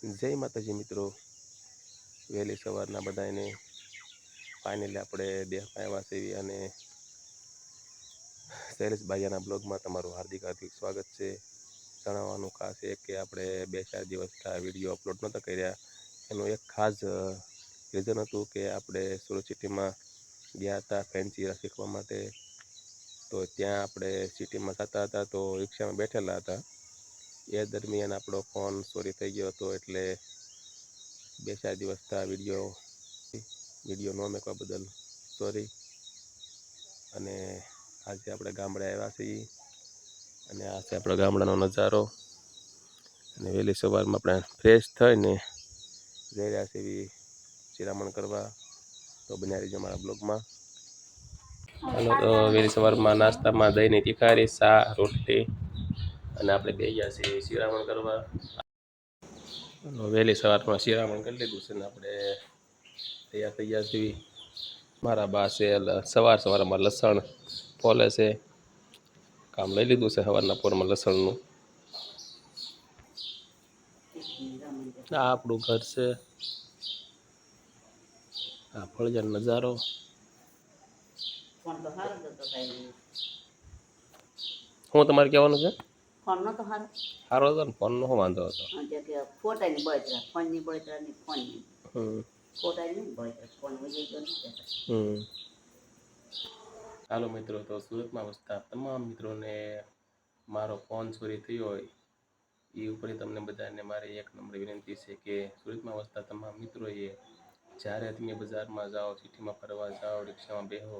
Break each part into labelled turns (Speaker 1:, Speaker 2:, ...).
Speaker 1: જય માતાજી મિત્રો, વહેલી સવારના બધાને ફાઇનલી આપણે દેહમાં આવ્યા છીએ અને શૈલેષભાઈના બ્લોગમાં તમારું હાર્દિક સ્વાગત છે. જણાવવાનું ખાસ એ કે આપણે 2-4 દિવસથી વિડીયો અપલોડ નહોતા કર્યા. એનું એક ખાસ રીઝન હતું કે આપણે સુરત સિટીમાં ગયા હતા ફેન્સી શીખવા માટે. તો ત્યાં આપણે સિટીમાં જતા હતા તો રિક્ષામાં બેઠેલા હતા. એ દરમિયાન આપણો ફોન ચોરી થઈ ગયો હતો, એટલે 2-4 દિવસથી વિડીયો ન મૂકવા બદલ સોરી. અને આજે આપણે ગામડે આવ્યા છીએ અને આ છે આપણો ગામડાનો નજારો. અને વહેલી સવારમાં આપણે ફ્રેશ થઈને જઈ રહ્યા છીએ શિરામણ કરવા. તો બન્યા રહીજો મારા બ્લોગમાં. હાલો, તો વહેલી સવારમાં નાસ્તામાં દહીંની તિખારી, ચા, રોટલી અને આપણે બે ગયા છીએ શિરામણ કરવા. વહેલી સવારમાં શિરામણ કરી લીધું છે ને આપણે તૈયાર થઈ ગયા છીએ. મારા બા છે સવારમાં લસણ ફોલે છે. કામ લઈ લીધું છે સવારના પોરમાં લસણનું. આ આપણું ઘર છે. આ ફળિયાનો નજારો. શું તમારે કહેવાનું છે? ફોન તો સારો હતો ને, ફોનનો શું વાંધો હતો? ફોટાની બળતરા, ફોનની બળતરા નહીં, ફોનની ફોટાની બળતરા, ફોન વહી ગયો નથી. ચાલો મિત્રો, તો સુરતમાં વસતા તમામ મિત્રોને મારો ફોન ચોરી થયો હોય એ ઉપર તમને બધાને મારી એક નંબર વિનંતી છે કે સુરતમાં વસતા તમામ મિત્રોએ જ્યારે તમે બજારમાં જાઓ, સિટીમાં ફરવા જાઓ, રિક્ષામાં બેહો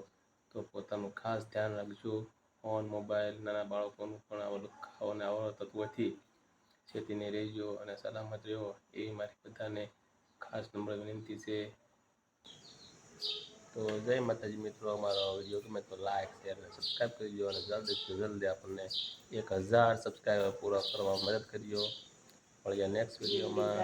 Speaker 1: તો પોતાનું ખાસ ધ્યાન રાખજો. ફોન, મોબાઈલ, નાના બાળકોનું પણ ખાવાને આવા તત્વોથી ચેતીને રહેજો અને સલામત રહો એવી મારી બધાને ખાસ નમ્ર વિનંતી છે. તો જય માતાજી મિત્રો, અમારો વિડીયો ગમે તો લાઈક, શેર અને સબસ્ક્રાઈબ કરજો અને જલ્દી આપણને 1000 સબસ્ક્રાઈબર પૂરા કરવા મદદ કરજો. મળીએ નેક્સ્ટ વિડીયોમાં.